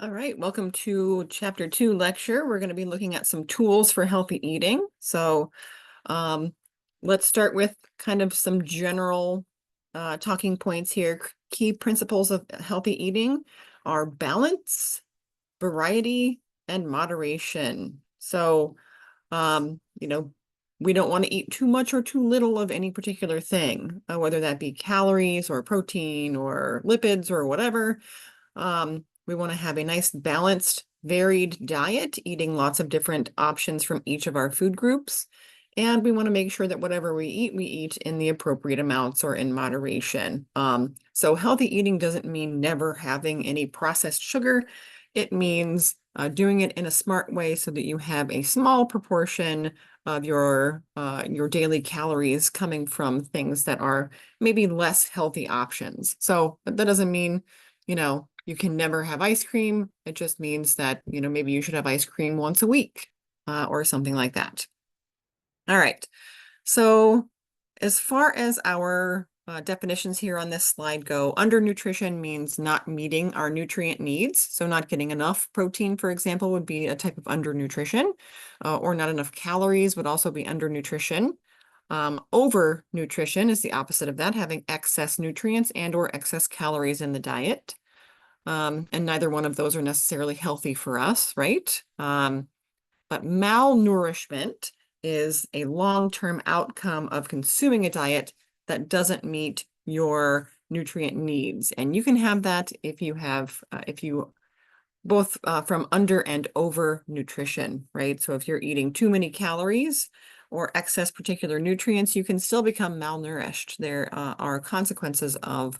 All right, welcome to Chapter 2 lecture. We're going to be looking at some tools for healthy eating. Um, let's start with kind of some general talking points here. Key principles of healthy eating are balance, variety, and moderation. We don't want to eat too much or too little of any particular thing, whether that be calories or protein or lipids or whatever. We want to have a nice balanced, varied diet, eating lots of different options from each of our food groups. And we want to make sure that whatever we eat in the appropriate amounts or in moderation. So healthy eating doesn't mean never having any processed sugar. It means doing it in a smart way so that you have a small proportion of your daily calories coming from things that are maybe less healthy options. So that doesn't mean, you can never have ice cream. It just means that, maybe you should have ice cream once a week, or something like that. All right. So as far as our definitions here on this slide go, undernutrition means not meeting our nutrient needs. So not getting enough protein, for example, would be a type of undernutrition, or not enough calories would also be undernutrition. Overnutrition is the opposite of that, having excess nutrients and or excess calories in the diet. And neither one of those are necessarily healthy for us, right? But malnourishment is a long-term outcome of consuming a diet that doesn't meet your nutrient needs. And you can have that if you both from under and over nutrition, right? So if you're eating too many calories or excess particular nutrients, you can still become malnourished. There are consequences of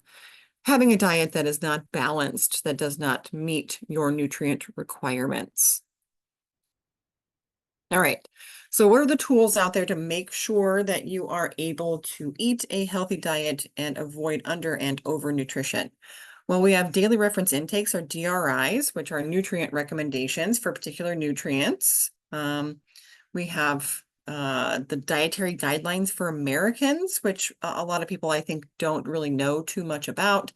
having a diet that is not balanced, that does not meet your nutrient requirements. All right. So what are the tools out there to make sure that you are able to eat a healthy diet and avoid under and over nutrition? Well, we have daily reference intakes, or DRIs, which are nutrient recommendations for particular nutrients. We have the dietary guidelines for Americans, which a lot of people, I think, don't really know too much about.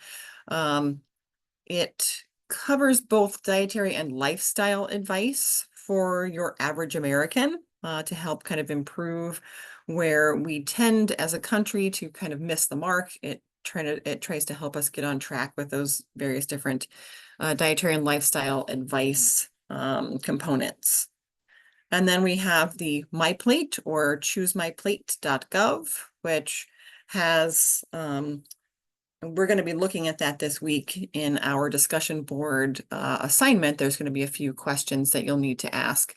It covers both dietary and lifestyle advice for your average American, to help kind of improve where we tend as a country to kind of miss the mark. It tries to help us get on track with those various different dietary and lifestyle advice components. And then we have the My Plate, or choosemyplate.gov, which has we're going to be looking at that this week in our discussion board assignment. There's going to be a few questions that you'll need to ask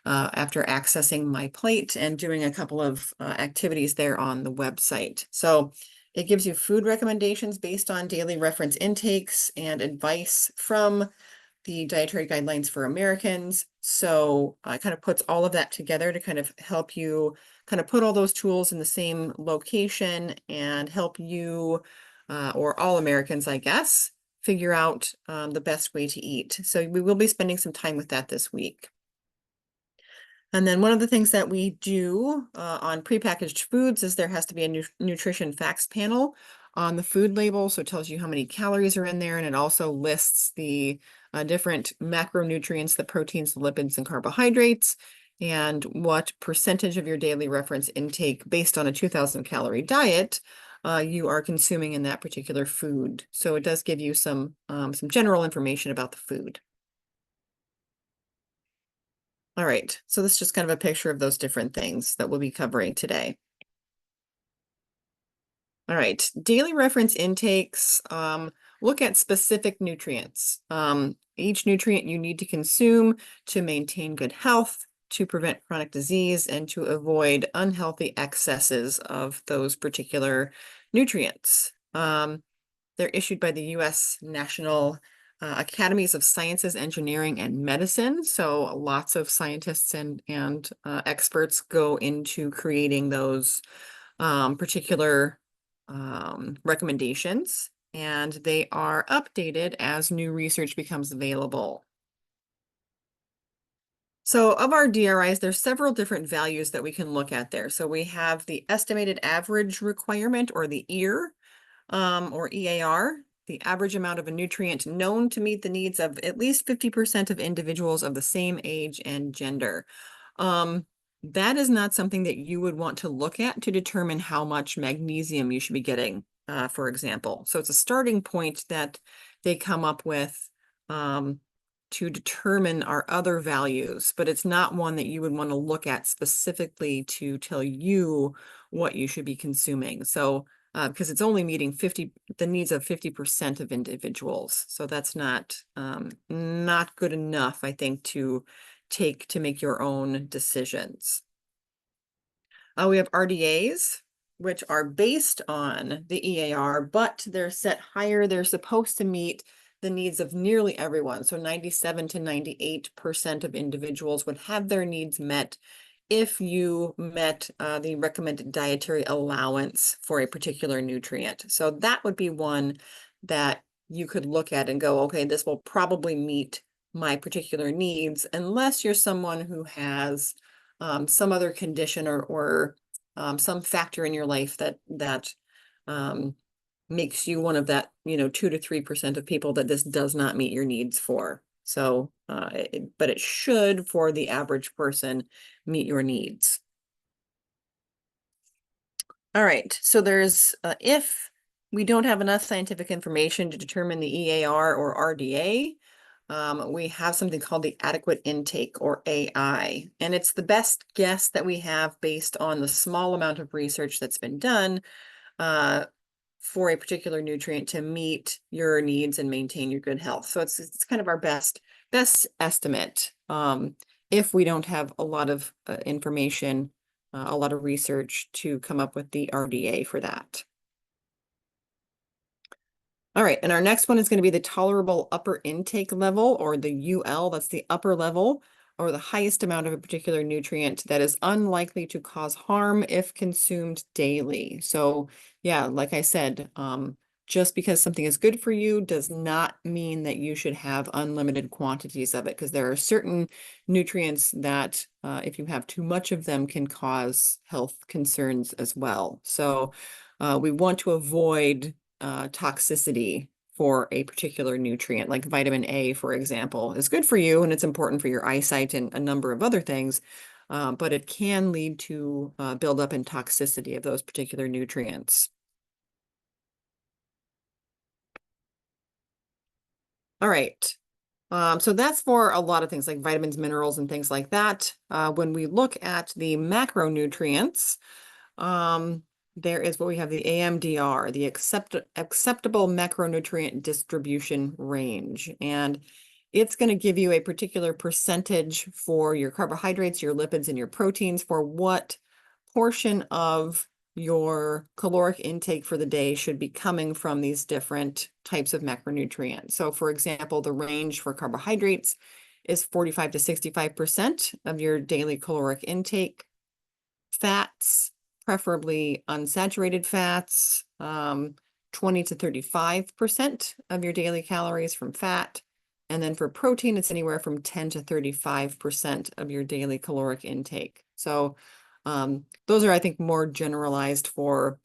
after accessing My Plate and doing a couple of activities there on the website. So it gives you food recommendations based on daily reference intakes and advice from the dietary guidelines for Americans. So it kind of puts all of that together to kind of help you kind of put all those tools in the same location and help you, or all Americans, I guess, figure out the best way to eat. So we will be spending some time with that this week. And then one of the things that we do on prepackaged foods is there has to be a nutrition facts panel on the food label. So it tells you how many calories are in there, and it also lists the different macronutrients, the proteins, the lipids, and carbohydrates, and what percentage of your daily reference intake based on a 2,000 calorie diet you are consuming in that particular food. So it does give you some general information about the food. All right, so this is just kind of a picture of those different things that we'll be covering today. All right, daily reference intakes look at specific nutrients. Each nutrient you need to consume to maintain good health, to prevent chronic disease, and to avoid unhealthy excesses of those particular nutrients. They're issued by the U.S. National Academies of Sciences, Engineering, and Medicine. So lots of scientists and experts go into creating those particular recommendations, and they are updated as new research becomes available. So of our DRIs, there's several different values that we can look at there. So we have the estimated average requirement, or the EAR, or EAR. the average amount of a nutrient known to meet the needs of at least 50% of individuals of the same age and gender. That is not something that you would want to look at to determine how much magnesium you should be getting, for example. So it's a starting point that they come up with to determine our other values, but it's not one that you would want to look at specifically to tell you what you should be consuming. So because it's only meeting the needs of 50% of individuals. So that's not good enough, I think, to make your own decisions. We have RDAs, which are based on the EAR, but they're set higher. They're supposed to meet the needs of nearly everyone. So 97 to 98% of individuals would have their needs met if you met the recommended dietary allowance for a particular nutrient. So that would be one that you could look at and go, okay, this will probably meet my particular needs, unless you're someone who has some other condition or some factor in your life that makes you one of that, 2 to 3% of people that this does not meet your needs for. So, but it should, for the average person, meet your needs. All right, so there's, if we don't have enough scientific information to determine the EAR or RDA, we have something called the adequate intake, or AI, and it's the best guess that we have based on the small amount of research that's been done for a particular nutrient to meet your needs and maintain your good health. So it's kind of our best estimate if we don't have a lot of information, a lot of research to come up with the RDA for that. All right, and our next one is going to be the tolerable upper intake level, or the UL. That's the upper level, or the highest amount of a particular nutrient that is unlikely to cause harm if consumed daily. So yeah, like I said, just because something is good for you does not mean that you should have unlimited quantities of it, because there are certain nutrients that if you have too much of them can cause health concerns as well. So we want to avoid toxicity for a particular nutrient, like vitamin A, for example, is good for you and it's important for your eyesight and a number of other things, but it can lead to buildup and toxicity of those particular nutrients. All right. So that's for a lot of things like vitamins, minerals, and things like that. When we look at the macronutrients, there is what we have, the AMDR, the acceptable macronutrient distribution range. And it's going to give you a particular percentage for your carbohydrates, your lipids, and your proteins for what portion of your caloric intake for the day should be coming from these different types of macronutrients. So for example, the range for carbohydrates is 45 to 65% of your daily caloric intake. Fats, preferably unsaturated fats, 20 to 35% of your daily calories from fat. And then for protein, it's anywhere from 10 to 35% of your daily caloric intake. So those are, I think, more generalized for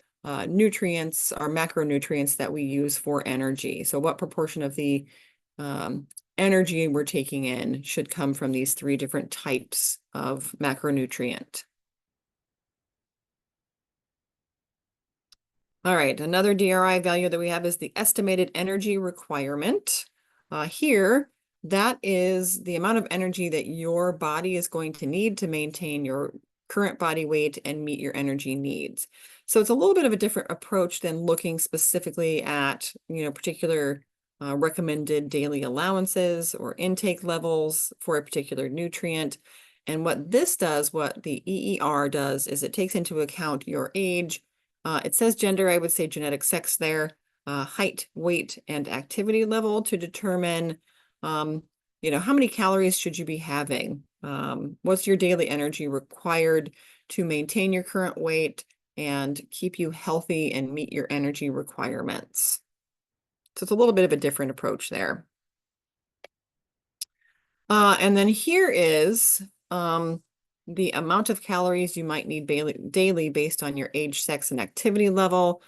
nutrients or macronutrients that we use for energy. So what proportion of the energy we're taking in should come from these three different types of macronutrient. All right, another DRI value that we have is the estimated energy requirement. Here, that is the amount of energy that your body is going to need to maintain your current body weight and meet your energy needs. So it's a little bit of a different approach than looking specifically at, particular recommended daily allowances or intake levels for a particular nutrient. And what this does, what the EER does, is it takes into account your age. It says gender, I would say genetic sex there, height, weight, and activity level to determine, how many calories should you be having? What's your daily energy required to maintain your current weight and keep you healthy and meet your energy requirements? So it's a little bit of a different approach there. And then here is the amount of calories you might need daily based on your age, sex, and activity level.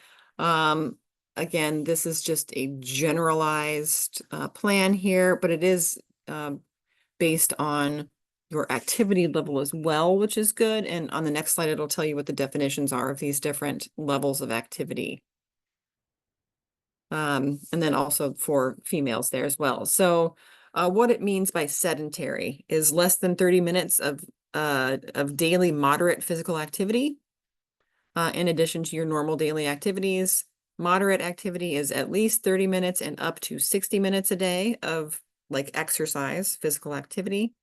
Again, this is just a generalized plan here, but it is based on your activity level as well, which is good. And on the next slide, it'll tell you what the definitions are of these different levels of activity. And then also for females there as well. So what it means by sedentary is less than 30 minutes of daily moderate physical activity, in addition to your normal daily activities. Moderate activity is at least 30 minutes and up to 60 minutes a day of like exercise, physical activity.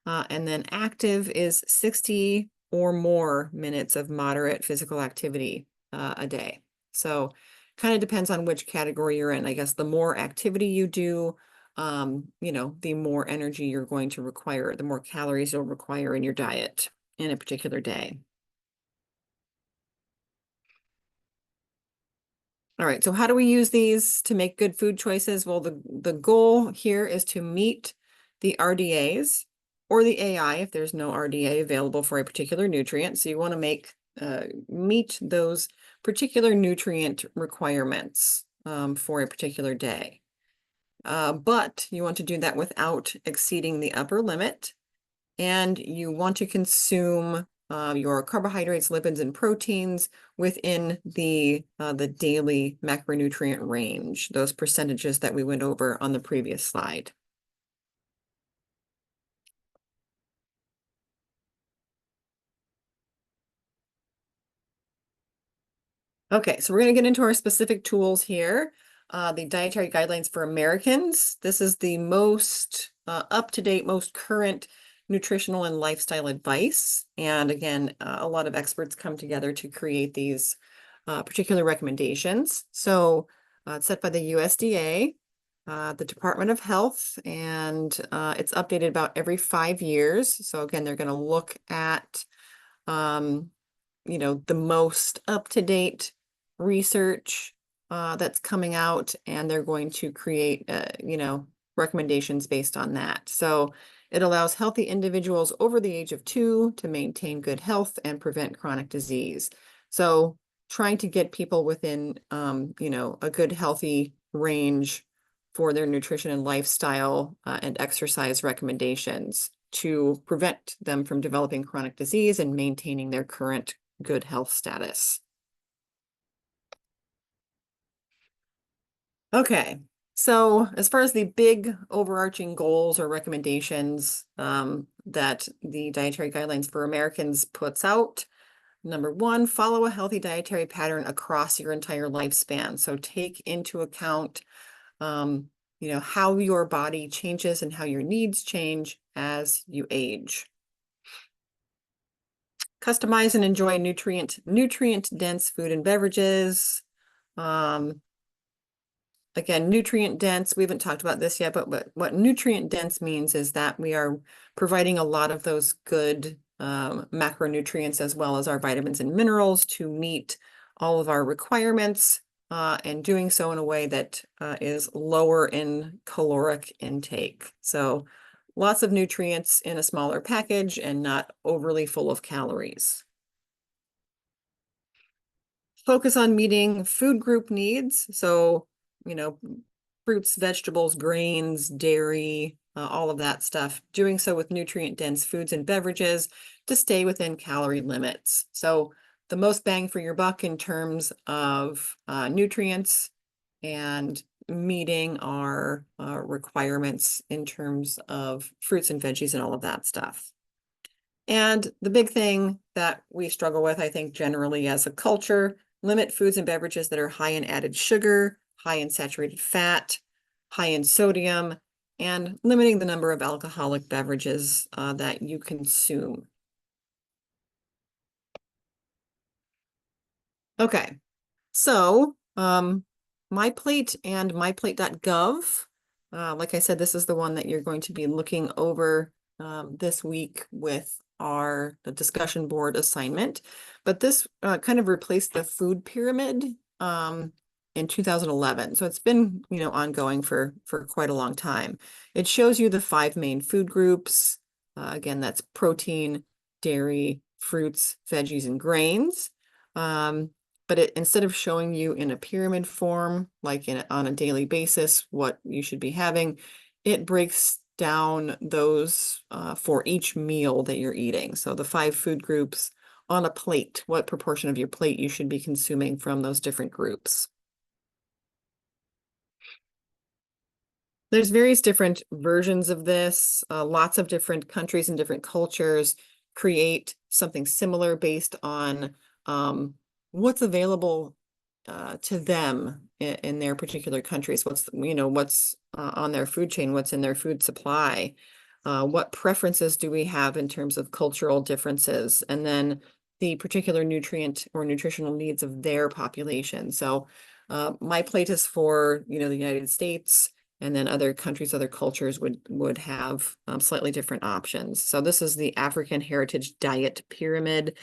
And then active is 60 or more minutes of moderate physical activity a day. So kind of depends on which category you're in. I guess the more activity you do, the more energy you're going to require, the more calories you'll require in your diet in a particular day. All right, so how do we use these to make good food choices? Well, the goal here is to meet the RDAs or the AI if there's no RDA available for a particular nutrient. So you want to meet those particular nutrient requirements for a particular day. But you want to do that without exceeding the upper limit. And you want to consume your carbohydrates, lipids, and proteins within the daily macronutrient range, those percentages that we went over on the previous slide. Okay, so we're going to get into our specific tools here. The dietary guidelines for Americans. This is the most up-to-date, most current nutritional and lifestyle advice. And again, a lot of experts come together to create these particular recommendations. So it's set by the USDA, the Department of Health, and it's updated about every 5 years. So again, they're going to look at the most up-to-date research that's coming out, and they're going to create, recommendations based on that. So it allows healthy individuals over the age of 2 to maintain good health and prevent chronic disease. So trying to get people within, a good healthy range for their nutrition and lifestyle and exercise recommendations to prevent them from developing chronic disease and maintaining their current good health status. Okay, so as far as the big overarching goals or recommendations that the Dietary Guidelines for Americans puts out, number 1, follow a healthy dietary pattern across your entire lifespan. So take into account, how your body changes and how your needs change as you age. Customize and enjoy nutrient-dense food and beverages. Again, nutrient dense, we haven't talked about this yet, but what nutrient dense means is that we are providing a lot of those good macronutrients as well as our vitamins and minerals to meet all of our requirements and doing so in a way that is lower in caloric intake. So lots of nutrients in a smaller package and not overly full of calories. Focus on meeting food group needs. So, fruits, vegetables, grains, dairy, all of that stuff. Doing so with nutrient-dense foods and beverages to stay within calorie limits. So the most bang for your buck in terms of nutrients and meeting our requirements in terms of fruits and veggies and all of that stuff. And the big thing that we struggle with, I think, generally as a culture, limit foods and beverages that are high in added sugar, high in saturated fat, high in sodium, and limiting the number of alcoholic beverages that you consume. Okay, so MyPlate and myplate.gov. Like I said, this is the one that you're going to be looking over this week with the discussion board assignment. But this kind of replaced the food pyramid in 2011. So it's been, ongoing for quite a long time. It shows you the 5 main food groups. Again, that's protein, dairy, fruits, veggies, and grains. but instead of showing you in a pyramid form, like on a daily basis, what you should be having, it breaks down those for each meal that you're eating. So the 5 food groups on a plate, what proportion of your plate you should be consuming from those different groups. There's various different versions of this. Lots of different countries and different cultures create something similar based on what's available to them in their particular countries. What's on their food chain, what's in their food supply. What preferences do we have in terms of cultural differences? And then the particular nutrient or nutritional needs of their population. So my plate is for, the United States. And then other countries, other cultures would have slightly different options. So this is the African Heritage Diet Pyramid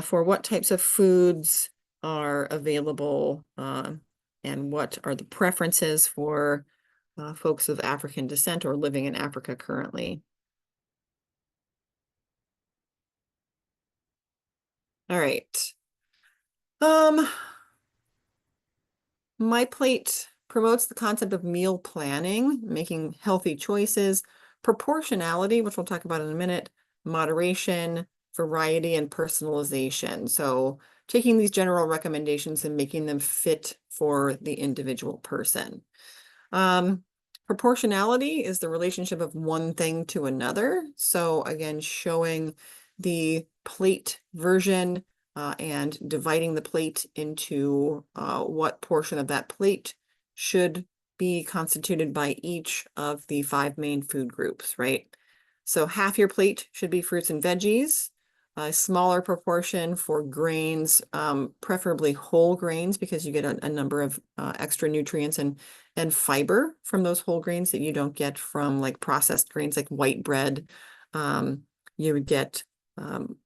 for what types of foods are available and what are the preferences for folks of African descent or living in Africa currently. All right. My plate promotes the concept of meal planning, making healthy choices, proportionality, which we'll talk about in a minute, moderation, variety, and personalization. So taking these general recommendations and making them fit for the individual person. Um, Proportionality is the relationship of one thing to another. So again, showing the plate version and dividing the plate into what portion of that plate should be constituted by each of the 5 main food groups, right? So half your plate should be fruits and veggies, a smaller proportion for grains, preferably whole grains, because you get a number of extra nutrients and fiber from those whole grains that you don't get from like processed grains like white bread. Um, you would get um,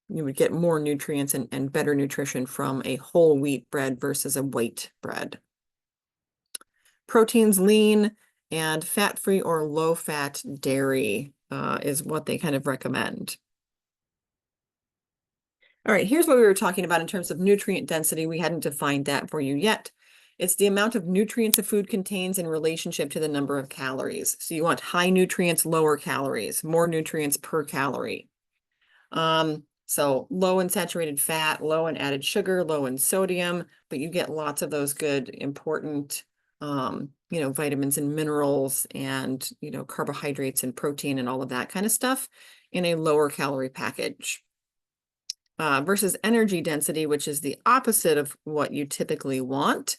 you would get more nutrients and better nutrition from a whole wheat bread versus a white bread. Proteins lean and fat-free or low-fat dairy is what they kind of recommend. All right, here's what we were talking about in terms of nutrient density. We hadn't defined that for you yet. It's the amount of nutrients a food contains in relationship to the number of calories. So you want high nutrients, lower calories, more nutrients per calorie. So low in saturated fat, low in added sugar, low in sodium, but you get lots of those good, important, vitamins and minerals and, carbohydrates and protein and all of that kind of stuff in a lower calorie package. Versus energy density, which is the opposite of what you typically want,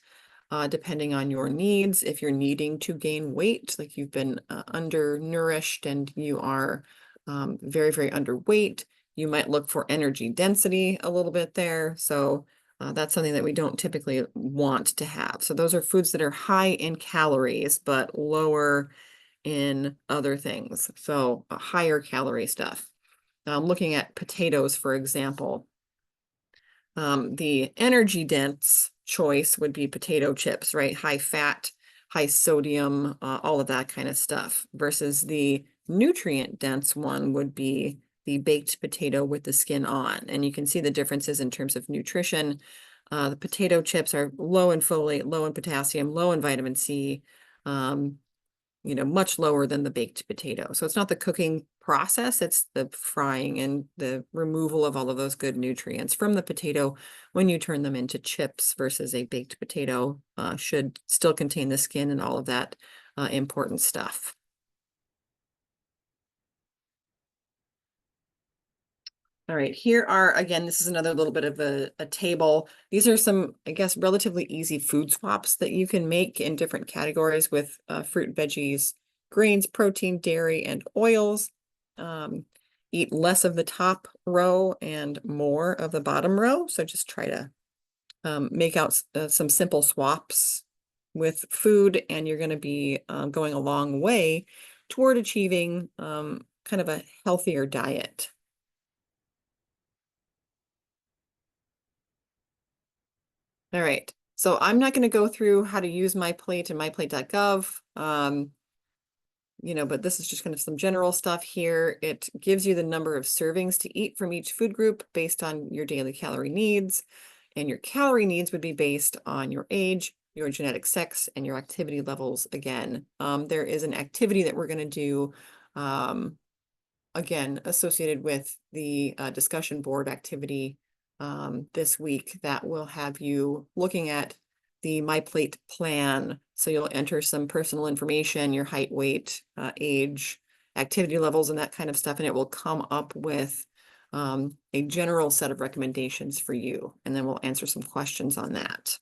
depending on your needs. If you're needing to gain weight, like you've been undernourished and you are very, very underweight, you might look for energy density a little bit there. So that's something that we don't typically want to have. So those are foods that are high in calories, but lower in other things. So higher calorie stuff. Looking at potatoes, for example, the energy dense choice would be potato chips, right? High fat, high sodium, all of that kind of stuff, versus the nutrient dense one would be the baked potato with the skin on. And you can see the differences in terms of nutrition. The potato chips are low in folate, low in potassium, low in vitamin C, much lower than the baked potato. So it's not the cooking process, it's the frying and the removal of all of those good nutrients from the potato when you turn them into chips versus a baked potato should still contain the skin and all of that important stuff. All right, here are, again, this is another little bit of a table. These are some, I guess, relatively easy food swaps that you can make in different categories with fruit, veggies, grains, protein, dairy, and oils. Eat less of the top row and more of the bottom row. So just try to make out some simple swaps with food, and you're going to be going a long way toward achieving kind of a healthier diet. All right. So I'm not going to go through how to use my plate and myplate.gov. But this is just kind of some general stuff here. It gives you the number of servings to eat from each food group based on your daily calorie needs. And your calorie needs would be based on your age, your genetic sex, and your activity levels again. There is an activity that we're going to do, again, associated with the discussion board activity this week that will have you looking at the My Plate plan. So you'll enter some personal information, your height, weight, age, activity levels, and that kind of stuff, and it will come up with a general set of recommendations for you, and then we'll answer some questions on that.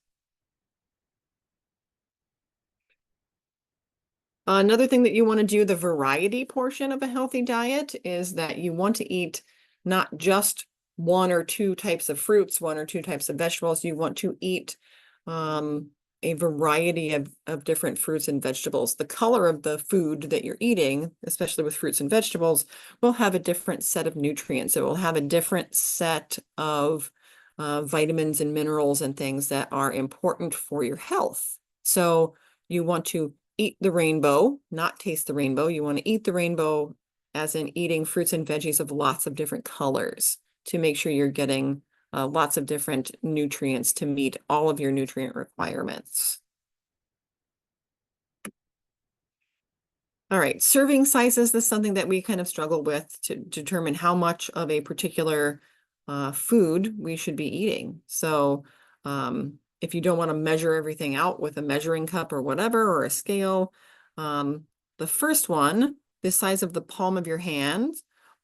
Another thing that you want to do, the variety portion of a healthy diet, is that you want to eat not just one or two types of fruits, one or two types of vegetables. You want to eat a variety of different fruits and vegetables. The color of the food that you're eating, especially with fruits and vegetables, will have a different set of nutrients. It will have a different set of vitamins and minerals and things that are important for your health. So you want to eat the rainbow, not taste the rainbow. You want to eat the rainbow as in eating fruits and veggies of lots of different colors to make sure you're getting lots of different nutrients to meet all of your nutrient requirements. All right, serving sizes is something that we kind of struggle with to determine how much of a particular food we should be eating. So if you don't want to measure everything out with a measuring cup or whatever, or a scale, the first one, the size of the palm of your hand,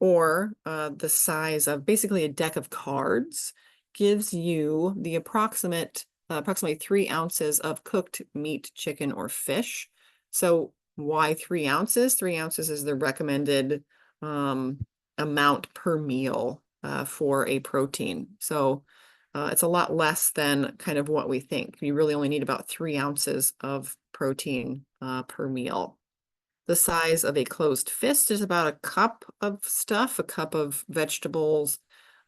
or the size of basically a deck of cards, gives you the approximately 3 ounces of cooked meat, chicken, or fish. So why 3 ounces? 3 ounces is the recommended amount per meal for a protein. So it's a lot less than kind of what we think. You really only need about 3 ounces of protein per meal. The size of a closed fist is about a cup of stuff, a cup of vegetables,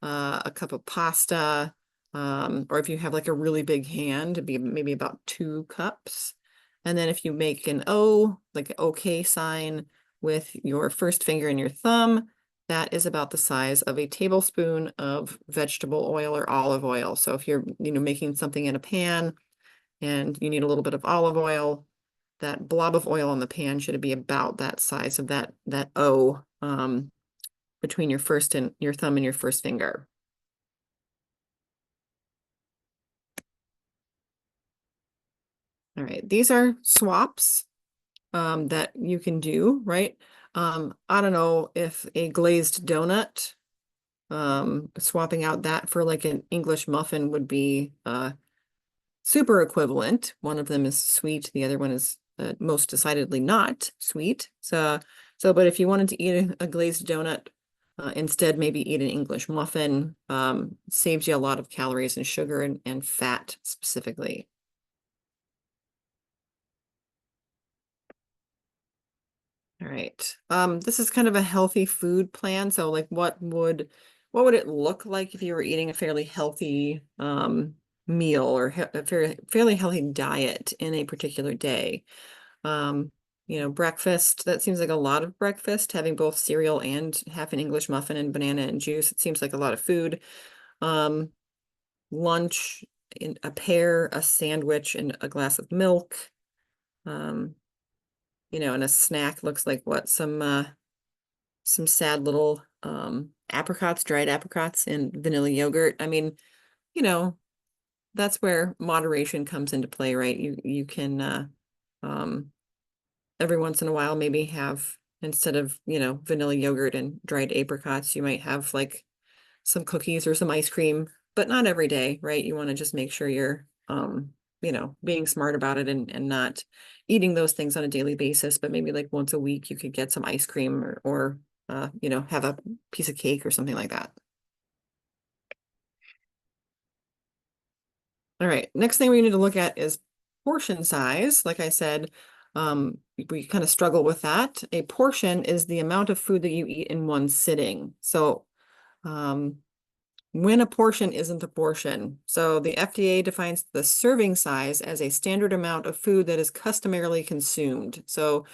a cup of pasta, or if you have like a really big hand, it'd be maybe about 2 cups. And then if you make an O, like an OK sign with your first finger and your thumb, that is about the size of a tablespoon of vegetable oil or olive oil. So if you're, making something in a pan and you need a little bit of olive oil, that blob of oil on the pan should be about that size of that O between your thumb and your first finger. All right, these are swaps that you can do, right? I don't know if a glazed donut, swapping out that for like an English muffin would be super equivalent. One of them is sweet, the other one is most decidedly not sweet. But if you wanted to eat a glazed donut, instead maybe eat an English muffin, saves you a lot of calories and sugar and fat specifically. All right. This is kind of a healthy food plan. So like what would it look like if you were eating a fairly healthy meal or a fairly healthy diet in a particular day? Breakfast, that seems like a lot of breakfast, having both cereal and half an English muffin and banana and juice. It seems like a lot of food. Lunch, in a pear, a sandwich, and a glass of milk. And a snack looks like what? Some sad little apricots, dried apricots, and vanilla yogurt. I mean, that's where moderation comes into play, right? You can every once in a while maybe have, instead of, vanilla yogurt and dried apricots, you might have like some cookies or some ice cream, but not every day, right? You want to just make sure you're being smart about it and not eating those things on a daily basis, but maybe like once a week you could get some ice cream or have a piece of cake or something like that. All right, next thing we need to look at is portion size. Like I said, we kind of struggle with that. A portion is the amount of food that you eat in one sitting. So when a portion isn't a portion. So the FDA defines the serving size as a standard amount of food that is customarily consumed. So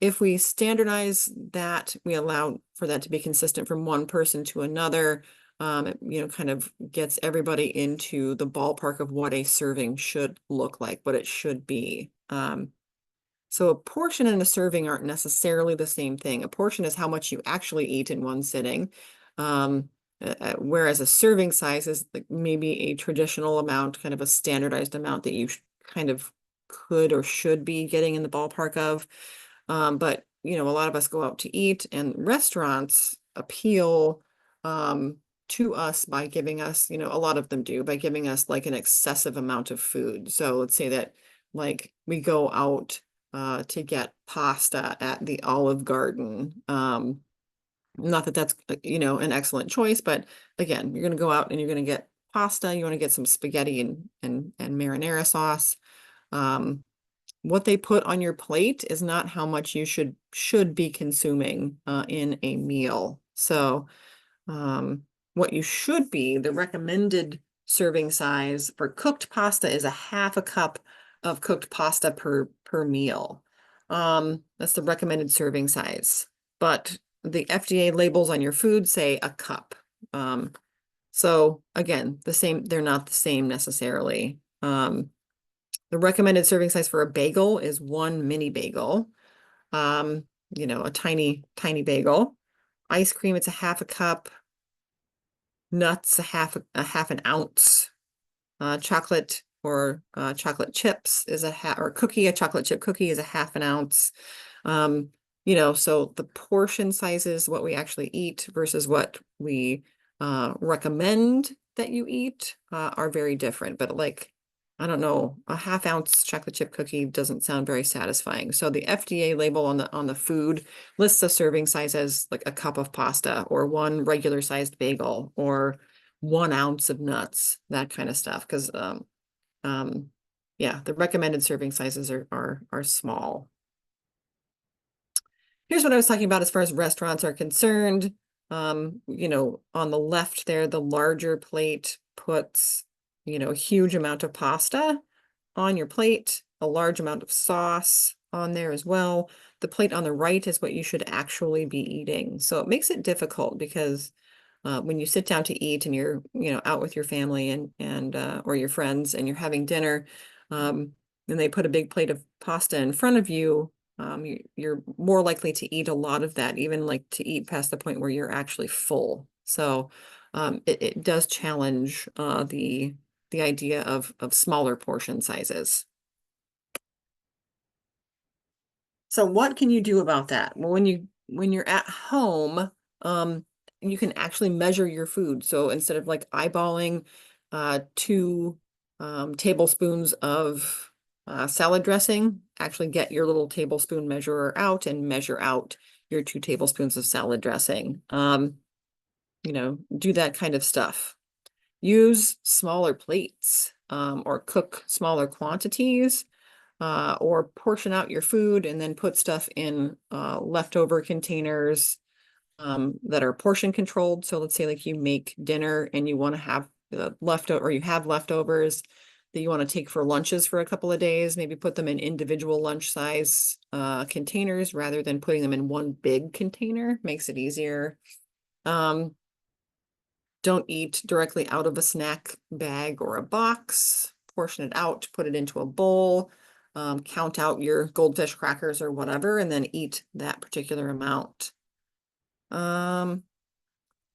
if we standardize that, we allow for that to be consistent from one person to another. kind of gets everybody into the ballpark of what a serving should look like, what it should be. So a portion and a serving aren't necessarily the same thing. A portion is how much you actually eat in one sitting. Whereas a serving size is like maybe a traditional amount, kind of a standardized amount that you kind of could or should be getting in the ballpark of. But a lot of us go out to eat, and restaurants appeal to us by giving us, a lot of them do, by giving us like an excessive amount of food. So let's say that like we go out to get pasta at the Olive Garden. Not that that's, an excellent choice, but again, you're going to go out and you're going to get pasta. You want to get some spaghetti and marinara sauce. What they put on your plate is not how much you should be consuming in a meal. So what you should be, the recommended serving size for cooked pasta is a half a cup of cooked pasta per meal. That's the recommended serving size. But the FDA labels on your food say a cup. So again, they're not the same necessarily. The recommended serving size for a bagel is one mini bagel. A tiny, tiny bagel. Ice cream, it's a half a cup. Nuts, a half an ounce. Chocolate or chocolate chips is a chocolate chip cookie is a half an ounce. So the portion sizes, what we actually eat versus what we recommend that you eat are very different. But like, I don't know, a half ounce chocolate chip cookie doesn't sound very satisfying. So the FDA label on the food lists a serving size as like a cup of pasta or one regular sized bagel or 1 ounce of nuts, that kind of stuff. Because yeah, the recommended serving sizes are small. Here's what I was talking about as far as restaurants are concerned. On the left there, the larger plate puts, a huge amount of pasta on your plate, a large amount of sauce on there as well. The plate on the right is what you should actually be eating. So it makes it difficult because when you sit down to eat and you're, out with your family and or your friends and you're having dinner, and they put a big plate of pasta in front of you, you're more likely to eat a lot of that, even like to eat past the point where you're actually full. So it does challenge the idea of smaller portion sizes. So what can you do about that? Well, when you're at home, you can actually measure your food. So instead of like eyeballing 2 tablespoons of salad dressing, actually get your little tablespoon measurer out and measure out your 2 tablespoons of salad dressing. Do that kind of stuff. Use smaller plates or cook smaller quantities. Or portion out your food and then put stuff in leftover containers that are portion controlled. So let's say like you make dinner and you want to have leftover, or you have leftovers that you want to take for lunches for a couple of days, maybe put them in individual lunch size containers rather than putting them in one big container, makes it easier. Don't eat directly out of a snack bag or a box. Portion it out, put it into a bowl, count out your goldfish crackers or whatever, and then eat that particular amount.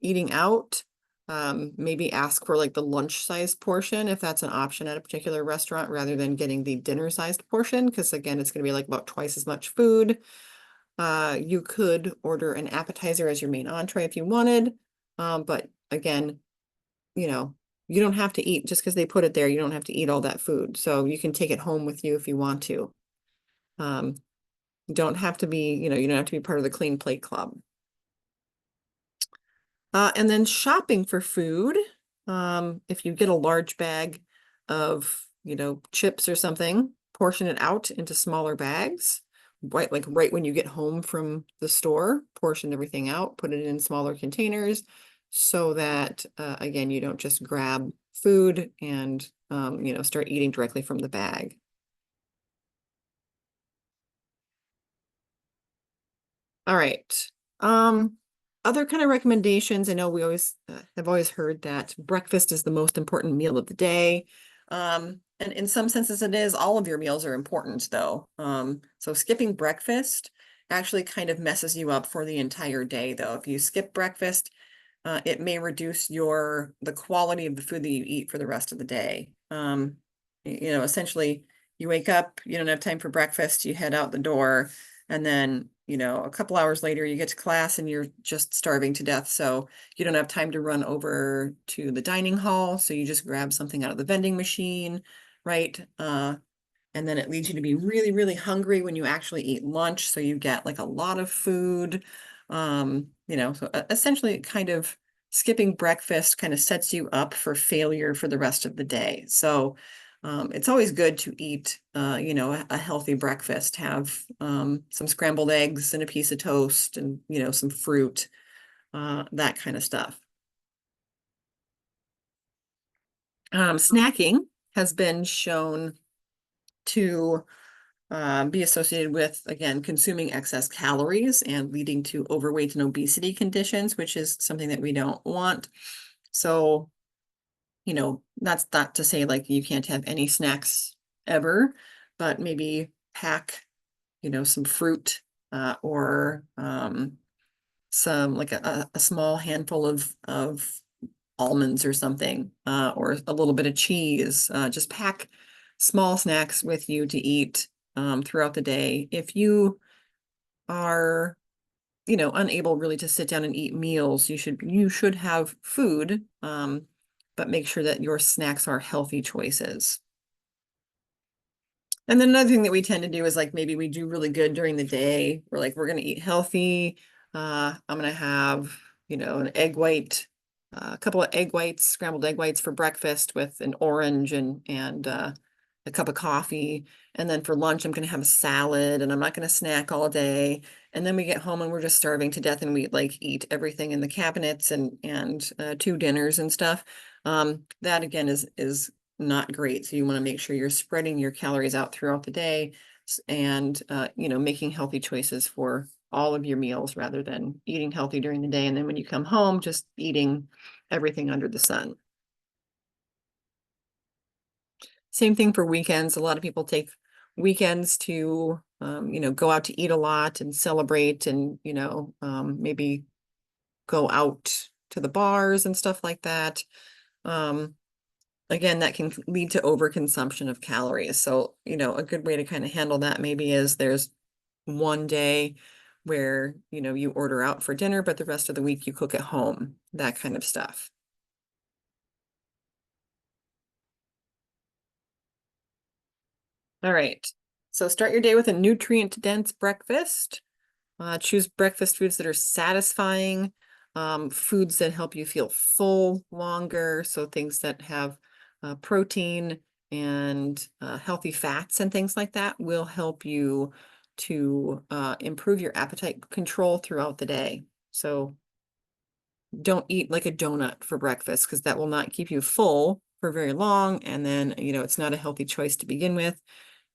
Eating out, maybe ask for like the lunch sized portion if that's an option at a particular restaurant rather than getting the dinner sized portion, because again, it's going to be like about twice as much food. You could order an appetizer as your main entree if you wanted, but again, you don't have to eat just because they put it there. You don't have to eat all that food. So you can take it home with you if you want to. You don't have to be, you don't have to be part of the Clean Plate Club. And then shopping for food. If you get a large bag of, chips or something, portion it out into smaller bags. Right when you get home from the store, portion everything out, put it in smaller containers so that, again, you don't just grab food and, start eating directly from the bag. All right. other kind of recommendations, I know we always have always heard that breakfast is the most important meal of the day. And in some senses it is. All of your meals are important though. So skipping breakfast actually kind of messes you up for the entire day though. If you skip breakfast, it may reduce the quality of the food that you eat for the rest of the day. Essentially you wake up, you don't have time for breakfast, you head out the door, and then, a couple hours later you get to class and you're just starving to death. So you don't have time to run over to the dining hall. So you just grab something out of the vending machine, right? And then it leads you to be really, really hungry when you actually eat lunch. So you get like a lot of food. So essentially kind of skipping breakfast kind of sets you up for failure for the rest of the day. So it's always good to eat, a healthy breakfast, have some scrambled eggs and a piece of toast and, some fruit, that kind of stuff. Snacking has been shown to be associated with, again, consuming excess calories and leading to overweight and obesity conditions, which is something that we don't want. So, that's not to say like you can't have any snacks ever, but maybe pack, some fruit or some like a small handful of almonds or something, or a little bit of cheese. Just pack small snacks with you to eat throughout the day. If you are, unable really to sit down and eat meals, you should have food, but make sure that your snacks are healthy choices. And then another thing that we tend to do is like maybe we do really good during the day. We're like, we're going to eat healthy. I'm going to have, an egg white, a couple of egg whites, scrambled egg whites for breakfast with an orange and a cup of coffee. And then for lunch, I'm going to have a salad and I'm not going to snack all day. And then we get home and we're just starving to death and we like eat everything in the cabinets and two dinners and stuff. That again is not great. So you want to make sure you're spreading your calories out throughout the day and, making healthy choices for all of your meals rather than eating healthy during the day. And then when you come home, just eating everything under the sun. Same thing for weekends. A lot of people take weekends to, go out to eat a lot and celebrate and, maybe go out to the bars and stuff like that. Um, Again, that can lead to overconsumption of calories. So, a good way to kind of handle that maybe is there's one day where, you order out for dinner, but the rest of the week you cook at home, that kind of stuff. All right. So start your day with a nutrient-dense breakfast. Choose breakfast foods that are satisfying, foods that help you feel full longer. So things that have protein and healthy fats and things like that will help you to improve your appetite control throughout the day. So don't eat like a donut for breakfast because that will not keep you full for very long. And then, it's not a healthy choice to begin with.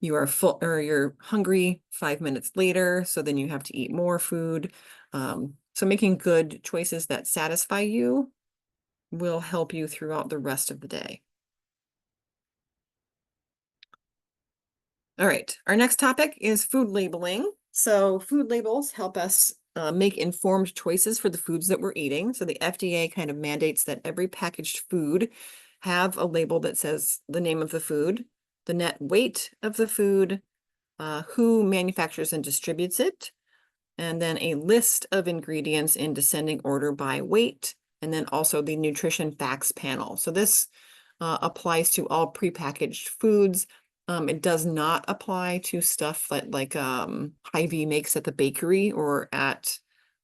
You are full or you're hungry 5 minutes later, so then you have to eat more food. So making good choices that satisfy you will help you throughout the rest of the day. All right, our next topic is food labeling. So food labels help us make informed choices for the foods that we're eating. So the FDA kind of mandates that every packaged food have a label that says the name of the food, the net weight of the food, who manufactures and distributes it, and then a list of ingredients in descending order by weight, and then also the nutrition facts panel. So this applies to all prepackaged foods. It does not apply to stuff that like Hy-Vee makes at the bakery or at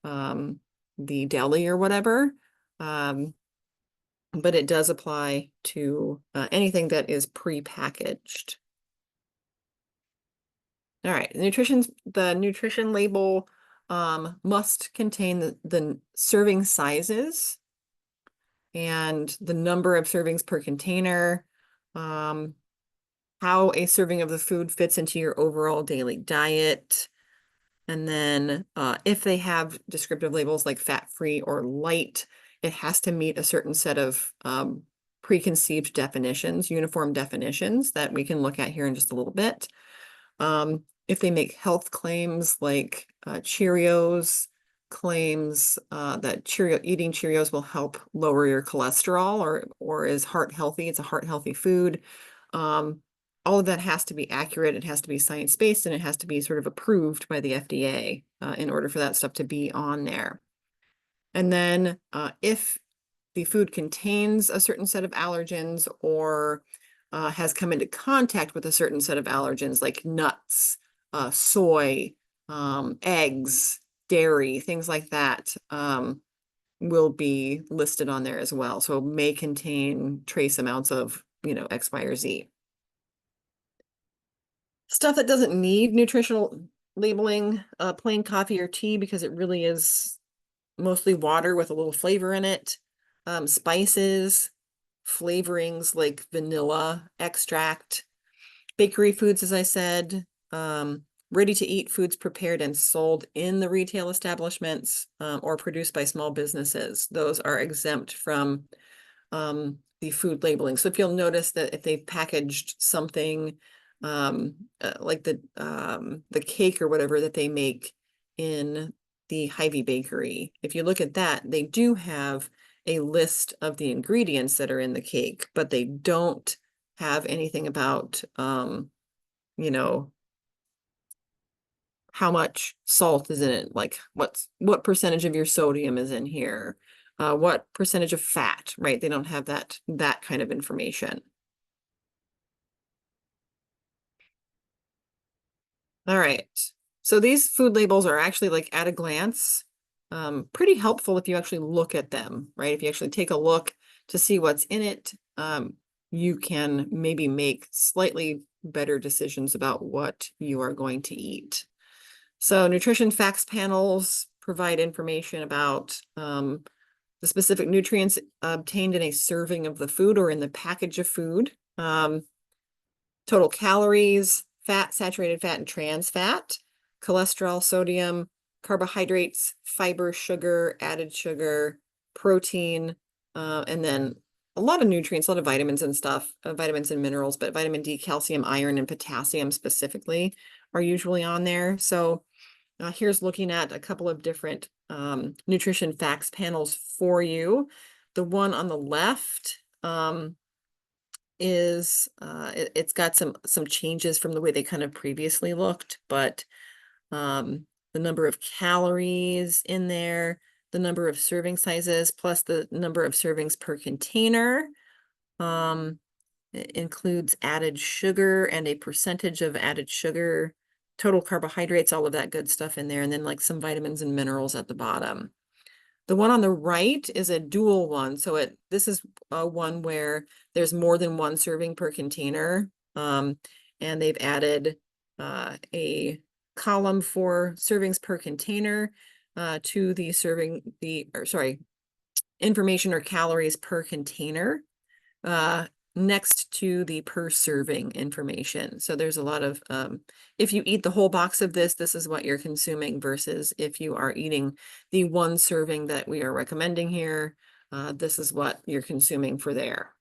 the deli or whatever. But it does apply to anything that is prepackaged. All right, the nutrition label must contain the serving sizes and the number of servings per container, how a serving of the food fits into your overall daily diet, And then if they have descriptive labels like fat-free or light, it has to meet a certain set of preconceived definitions, uniform definitions that we can look at here in just a little bit. If they make health claims like Cheerios, claims that eating Cheerios will help lower your cholesterol or is heart healthy, it's a heart healthy food. All of that has to be accurate, it has to be science-based, and it has to be sort of approved by the FDA in order for that stuff to be on there. And then if the food contains a certain set of allergens or has come into contact with a certain set of allergens like nuts, soy, eggs, dairy, things like that, will be listed on there as well. So it may contain trace amounts of, X, Y, or Z. Stuff that doesn't need nutritional labeling, plain coffee or tea, because it really is mostly water with a little flavor in it. Spices, flavorings like vanilla extract, bakery foods, as I said, ready to eat foods prepared and sold in the retail establishments or produced by small businesses. Those are exempt from the food labeling. So if you'll notice that if they've packaged something like the cake or whatever that they make in the Hy-Vee bakery, if you look at that, they do have a list of the ingredients that are in the cake, but they don't have anything about you know, how much salt is in it, like what percentage of your sodium is in here, what percentage of fat, right? They don't have that kind of information. All right. So these food labels are actually like at a glance, pretty helpful if you actually look at them, right? If you actually take a look to see what's in it, you can maybe make slightly better decisions about what you are going to eat. So nutrition facts panels provide information about the specific nutrients obtained in a serving of the food or in the package of food. Total calories, fat, saturated fat, and trans fat, cholesterol, sodium, carbohydrates, fiber, sugar, added sugar, protein, and then a lot of nutrients, a lot of vitamins and stuff, vitamins and minerals, but vitamin D, calcium, iron, and potassium specifically are usually on there. So here's looking at a couple of different nutrition facts panels for you. The one on the left is it's got some changes from the way they kind of previously looked, but the number of calories in there, the number of serving sizes, plus the number of servings per container. It includes added sugar and a percentage of added sugar, total carbohydrates, all of that good stuff in there, and then like some vitamins and minerals at the bottom. The one on the right is a dual one. So this is one where there's more than one serving per container. And they've added a column for servings per container to the information or calories per container next to the per serving information. So there's a lot of, if you eat the whole box of this is what you're consuming versus if you are eating the one serving that we are recommending here, this is what you're consuming for there.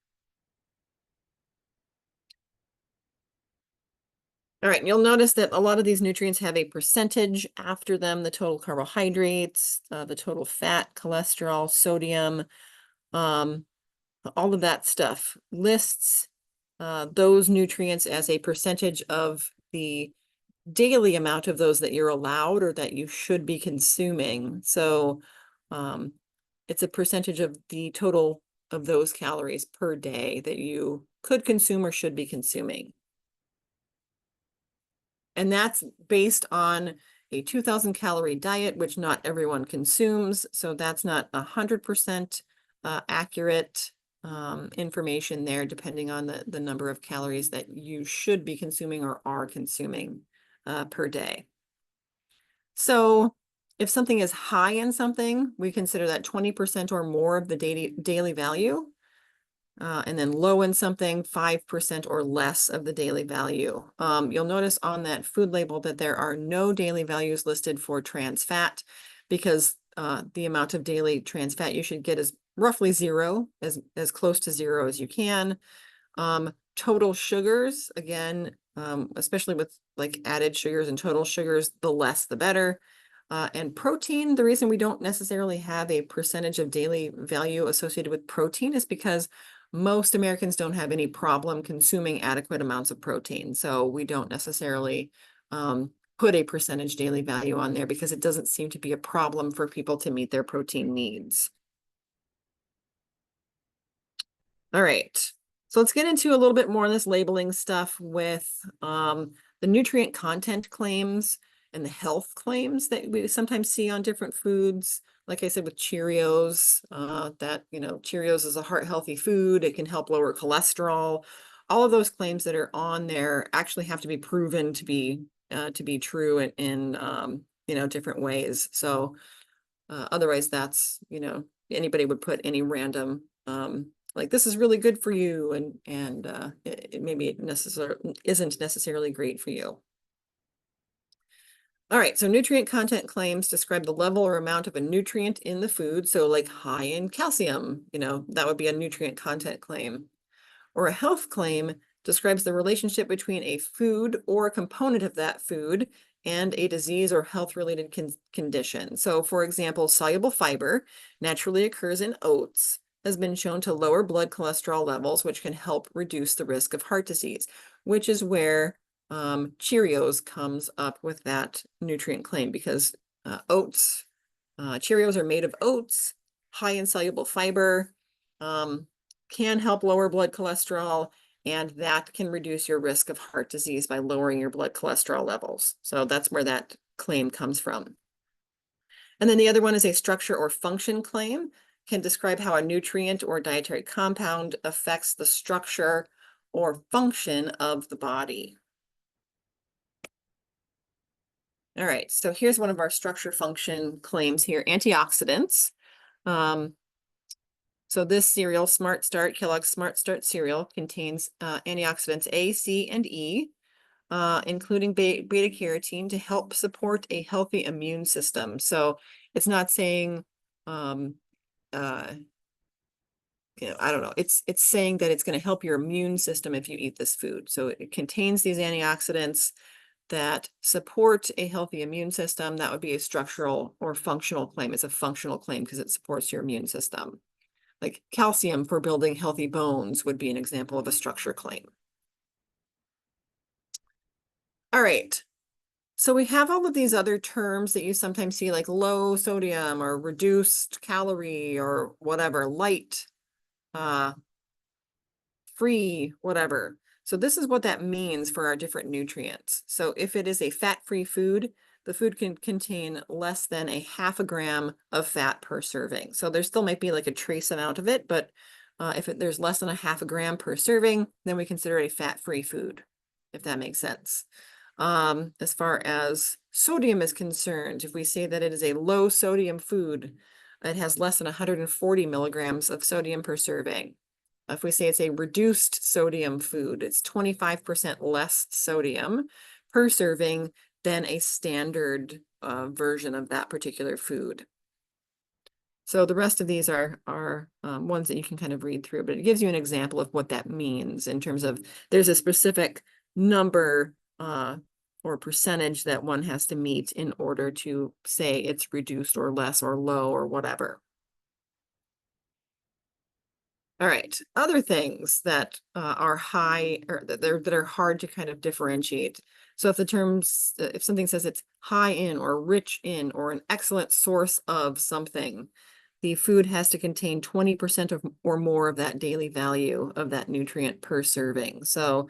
All right, you'll notice that a lot of these nutrients have a percentage after them, the total carbohydrates, the total fat, cholesterol, sodium, all of that stuff lists those nutrients as a percentage of the daily amount of those that you're allowed or that you should be consuming. So it's a percentage of the total of those calories per day that you could consume or should be consuming. And that's based on a 2,000 calorie diet, which not everyone consumes. So that's not 100% accurate information there, depending on the number of calories that you should be consuming or are consuming per day. So if something is high in something, we consider that 20% or more of the daily value. And then low in something, 5% or less of the daily value. You'll notice on that food label that there are no daily values listed for trans fat because the amount of daily trans fat you should get is roughly zero, as close to zero as you can. Total sugars, again, especially with like added sugars and total sugars, the less the better. And protein, the reason we don't necessarily have a percentage of daily value associated with protein is because most Americans don't have any problem consuming adequate amounts of protein. So we don't necessarily put a percentage daily value on there because it doesn't seem to be a problem for people to meet their protein needs. All right. So let's get into a little bit more of this labeling stuff with the nutrient content claims and the health claims that we sometimes see on different foods. Like I said, with Cheerios, Cheerios is a heart healthy food. It can help lower cholesterol. All of those claims that are on there actually have to be proven to be true in different ways. So otherwise, anybody would put any random like this is really good for you, and maybe it isn't necessarily great for you. All right, so nutrient content claims describe the level or amount of a nutrient in the food. So like high in calcium, that would be a nutrient content claim. Or a health claim describes the relationship between a food or a component of that food and a disease or health-related condition. So for example, soluble fiber naturally occurs in oats, has been shown to lower blood cholesterol levels, which can help reduce the risk of heart disease, which is where Cheerios comes up with that nutrient claim because Cheerios are made of oats, high in soluble fiber, can help lower blood cholesterol, and that can reduce your risk of heart disease by lowering your blood cholesterol levels. So that's where that claim comes from. And then the other one is a structure or function claim, can describe how a nutrient or dietary compound affects the structure or function of the body. All right, so here's one of our structure function claims here, antioxidants. So this cereal, Smart Start, Kellogg's Smart Start cereal, contains antioxidants A, C, and E, including beta carotene to help support a healthy immune system. So it's not saying, I don't know, it's saying that it's going to help your immune system if you eat this food. So it contains these antioxidants that support a healthy immune system. That would be a structural or functional claim. It's a functional claim because it supports your immune system. Like calcium for building healthy bones would be an example of a structure claim. All right. So we have all of these other terms that you sometimes see, like low sodium or reduced calorie or whatever, light, free, whatever. So this is what that means for our different nutrients. So if it is a fat-free food, the food can contain less than a half a gram of fat per serving. So there still might be like a trace amount of it, but if there's less than a half a gram per serving, then we consider it a fat-free food, if that makes sense. As far as sodium is concerned, if we say that it is a low sodium food, it has less than 140 milligrams of sodium per serving. If we say it's a reduced sodium food, it's 25% less sodium per serving than a standard version of that particular food. So the rest of these are ones that you can kind of read through, but it gives you an example of what that means in terms of there's a specific number or percentage that one has to meet in order to say it's reduced or less or low or whatever. All right, other things that are high or that are hard to kind of differentiate. So if something says it's high in or rich in or an excellent source of something, the food has to contain 20% of or more of that daily value of that nutrient per serving. So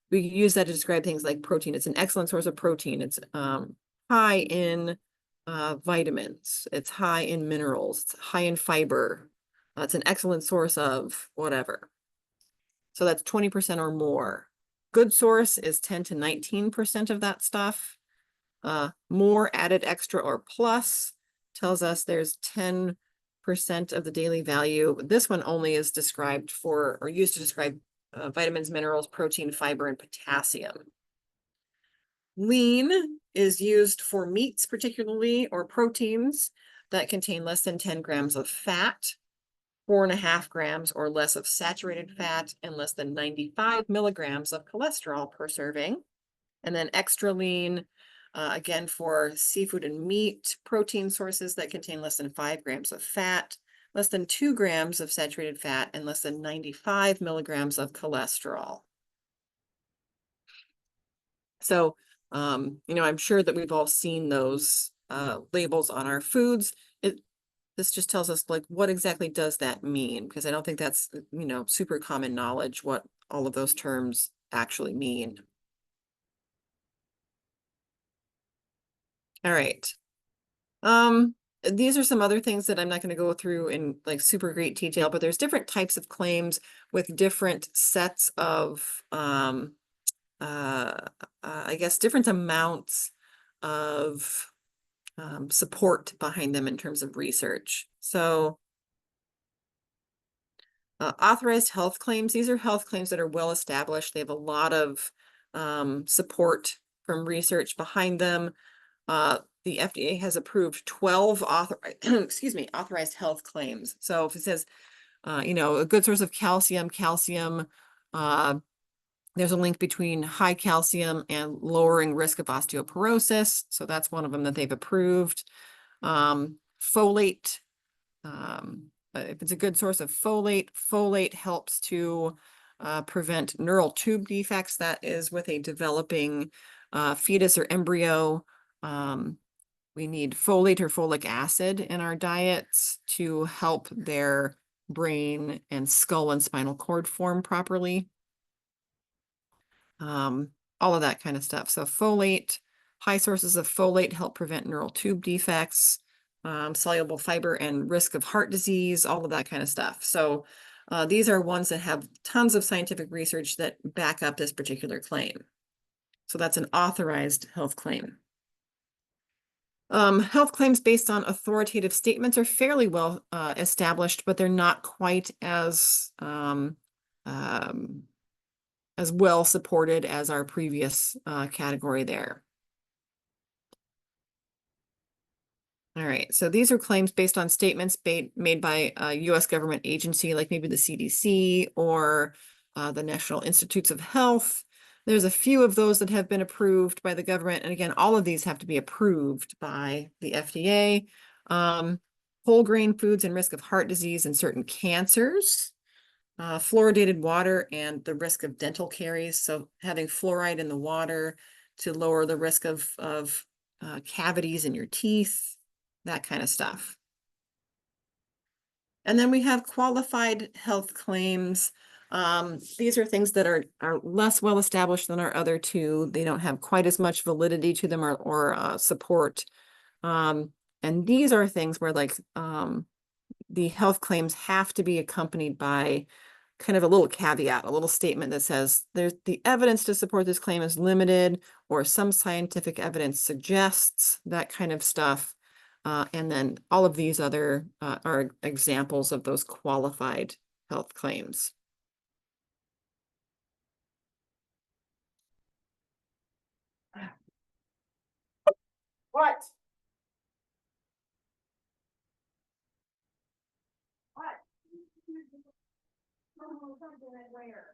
we use that to describe things like protein. It's an excellent source of protein. It's high in vitamins. It's high in minerals. It's high in fiber. It's an excellent source of whatever. So that's 20% or more. Good source is 10 to 19% of that stuff. More, added, extra, or plus tells us there's 10 percent of the daily value. This one only is described for, or used to describe vitamins, minerals, protein, fiber, and potassium. Lean is used for meats particularly, or proteins that contain less than 10 grams of fat, 4.5 grams or less of saturated fat, and less than 95 milligrams of cholesterol per serving. And then extra lean, again, for seafood and meat protein sources that contain less than 5 grams of fat, less than 2 grams of saturated fat, and less than 95 milligrams of cholesterol. So, I'm sure that we've all seen those labels on our foods. This just tells us, like, what exactly does that mean? Because I don't think that's, super common knowledge what all of those terms actually mean. All right. These are some other things that I'm not going to go through in like super great detail, but there's different types of claims with different sets of, uh, I guess, different amounts of support behind them in terms of research. So authorized health claims, these are health claims that are well established. They have a lot of support from research behind them. The FDA has approved 12 authorized health claims. So if it says, a good source of calcium, there's a link between high calcium and lowering risk of osteoporosis. So that's one of them that they've approved. Folate, if it's a good source of folate helps to prevent neural tube defects. That is with a developing fetus or embryo. We need folate or folic acid in our diets to help their brain and skull and spinal cord form properly. All of that kind of stuff. So folate, high sources of folate help prevent neural tube defects, soluble fiber and risk of heart disease, all of that kind of stuff. So these are ones that have tons of scientific research that back up this particular claim. So that's an authorized health claim. Health claims based on authoritative statements are fairly well established, but they're not quite as well supported as our previous category there. All right, so these are claims based on statements made by a US government agency, like maybe the CDC or the National Institutes of Health. There's a few of those that have been approved by the government. And again, all of these have to be approved by the FDA. Whole grain foods and risk of heart disease and certain cancers. Fluoridated water and the risk of dental caries. So having fluoride in the water to lower the risk of cavities in your teeth, that kind of stuff. And then we have qualified health claims. These are things that are less well established than our other two. They don't have quite as much validity to them or support. And these are things where the health claims have to be accompanied by kind of a little caveat, a little statement that says there's the evidence to support this claim is limited, or some scientific evidence suggests, that kind of stuff. And then all of these other are examples of those qualified health claims. What? What? Where?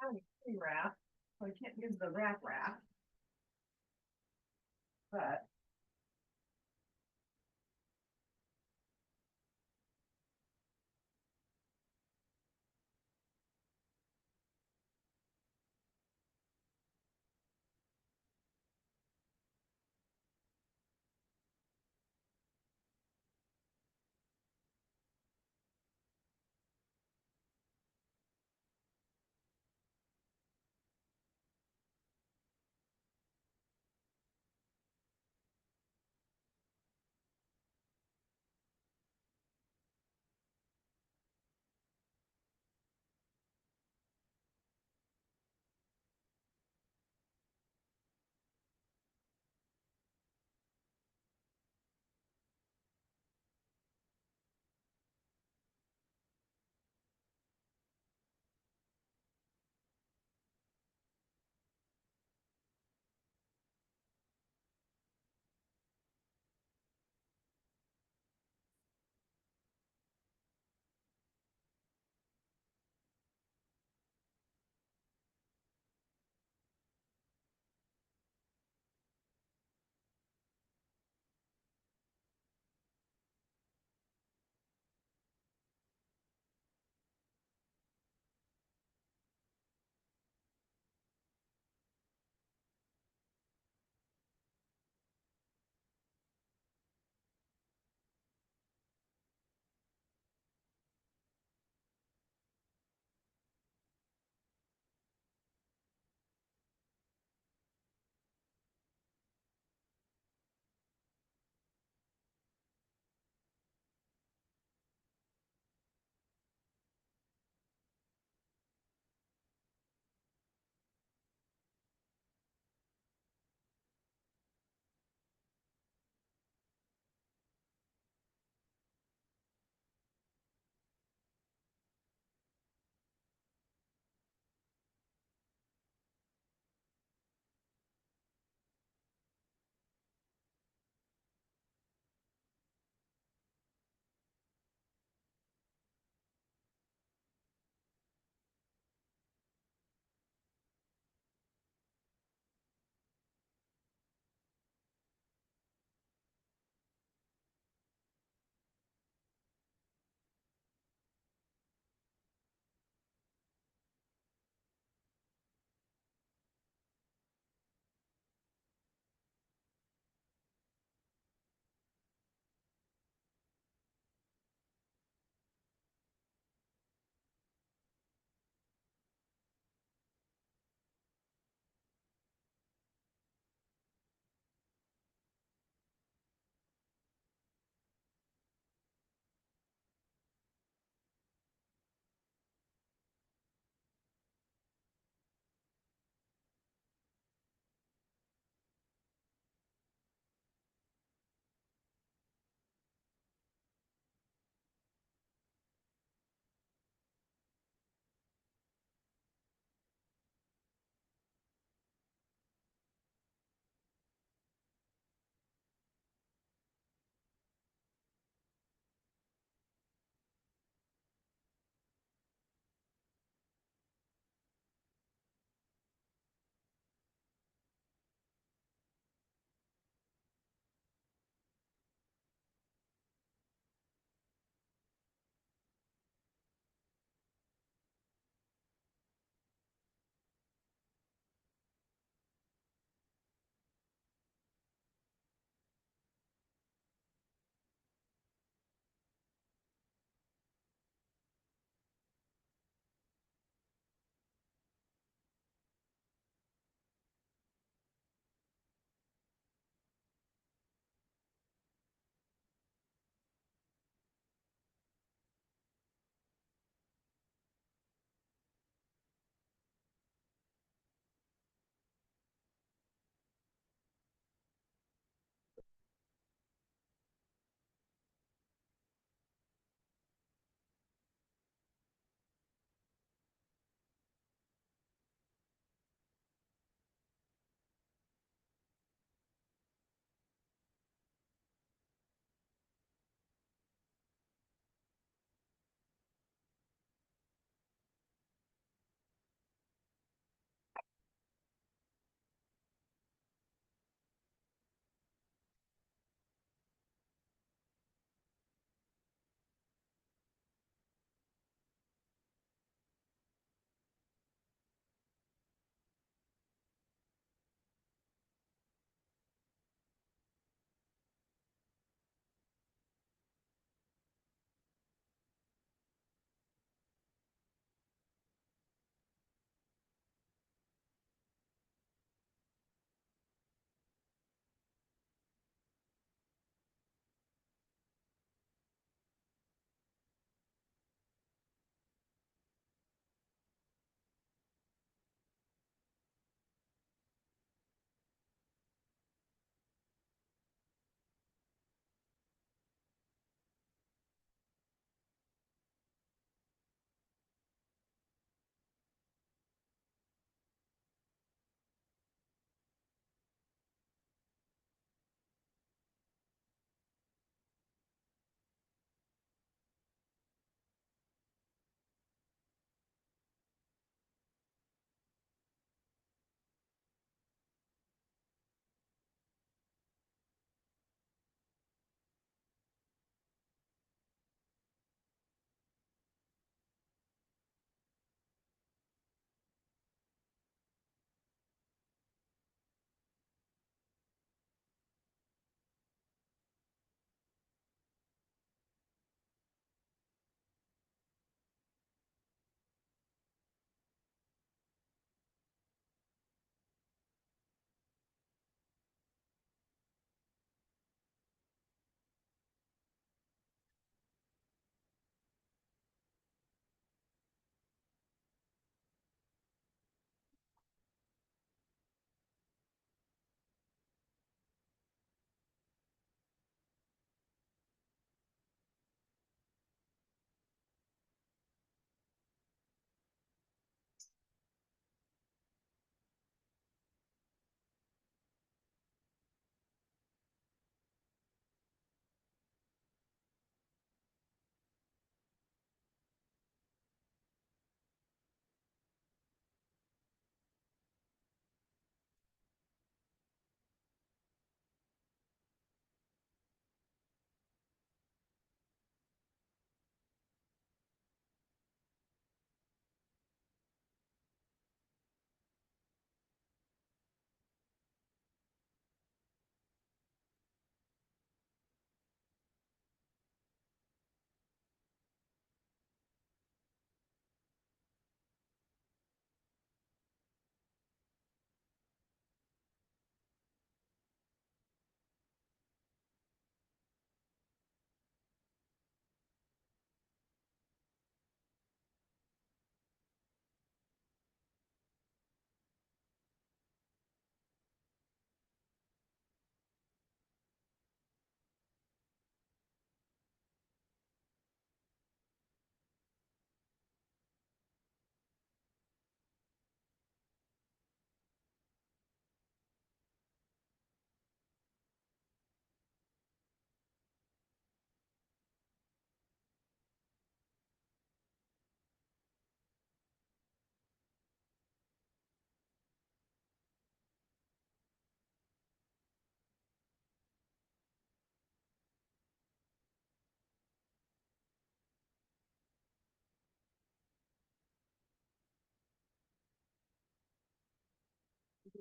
Wrap, so I can't use the wrap, but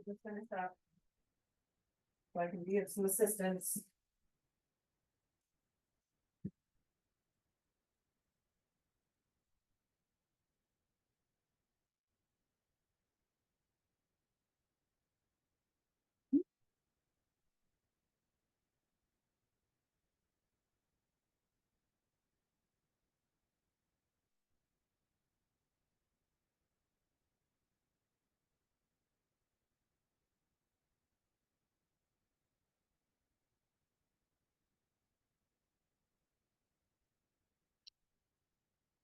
Just finish up so I can give some assistance.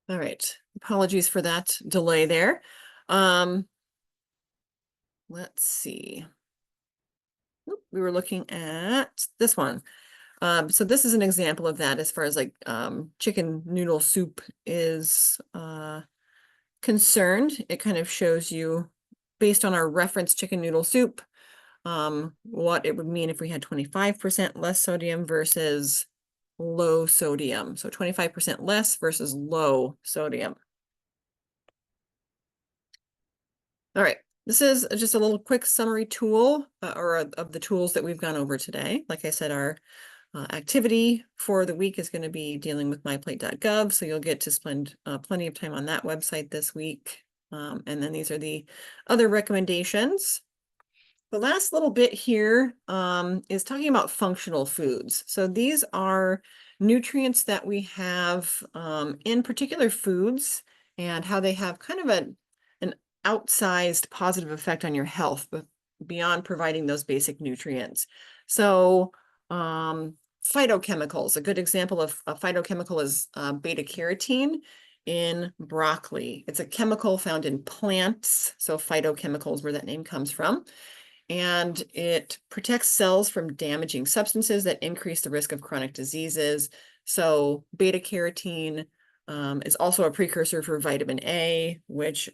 All right, apologies for that delay there. Let's see. We were looking at this one. So this is an example of that as far as like chicken noodle soup is concerned. It kind of shows you, based on our reference chicken noodle soup, what it would mean if we had 25% less sodium versus low sodium. So 25% less versus low sodium. All right, this is just a little quick summary tool of the tools that we've gone over today. Like I said, our activity for the week is going to be dealing with myplate.gov, so you'll get to spend plenty of time on that website this week. And then these are the other recommendations. The last little bit here is talking about functional foods. So these are nutrients that we have in particular foods and how they have kind of an outsized positive effect on your health, but beyond providing those basic nutrients. So phytochemicals, a good example of a phytochemical is beta carotene in broccoli. It's a chemical found in plants, so phytochemicals, where that name comes from. And it protects cells from damaging substances that increase the risk of chronic diseases. So beta carotene is also a precursor for vitamin A, which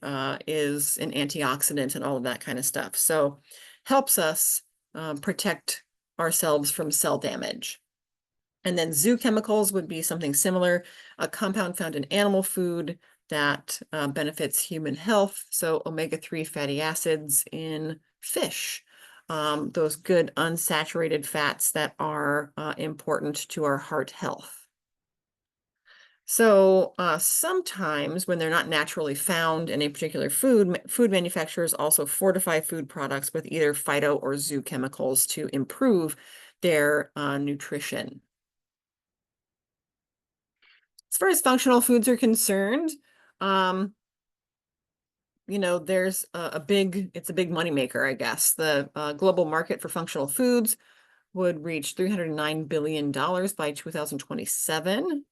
is an antioxidant and all of that kind of stuff. So helps us protect ourselves from cell damage. And then zoochemicals would be something similar, a compound found in animal food that benefits human health. So omega-3 fatty acids in fish, those good unsaturated fats that are important to our heart health. So sometimes when they're not naturally found in a particular food, food manufacturers also fortify food products with either phyto or zoochemicals to improve their nutrition. As far as functional foods are concerned, you know, there's it's a big moneymaker, I guess. The global market for functional foods would reach $309 billion by 2027.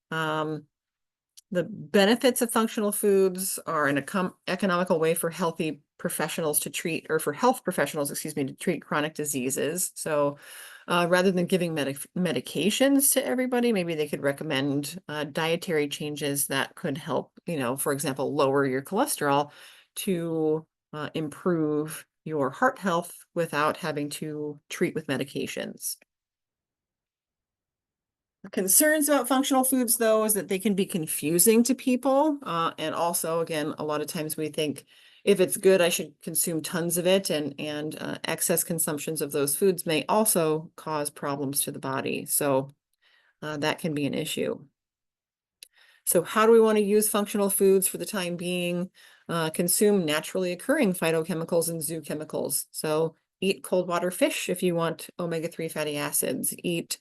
The benefits of functional foods are an economical way for healthy professionals to treat, or for health professionals, excuse me, to treat chronic diseases. So rather than giving medications to everybody, maybe they could recommend dietary changes that could help, you know, for example, lower your cholesterol to improve your heart health without having to treat with medications. Concerns about functional foods, though, is that they can be confusing to people. And also, again, a lot of times we think if it's good, I should consume tons of it, and excess consumptions of those foods may also cause problems to the body. So that can be an issue. So how do we want to use functional foods for the time being? Consume naturally occurring phytochemicals and zoochemicals. So eat cold water fish if you want omega-3 fatty acids. Eat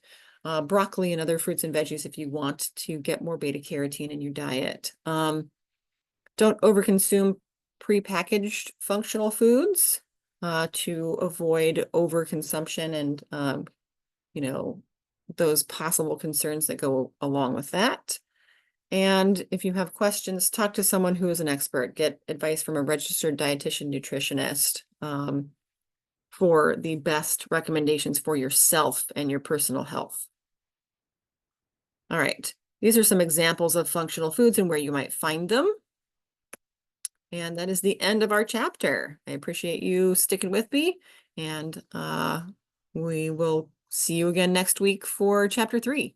broccoli and other fruits and veggies if you want to get more beta carotene in your diet. Don't overconsume prepackaged functional foods to avoid overconsumption and you know, those possible concerns that go along with that. And if you have questions, talk to someone who is an expert. Get advice from a registered dietitian nutritionist for the best recommendations for yourself and your personal health. All right, these are some examples of functional foods and where you might find them. And that is the end of our chapter. I appreciate you sticking with me, and we will see you again next week for chapter 3.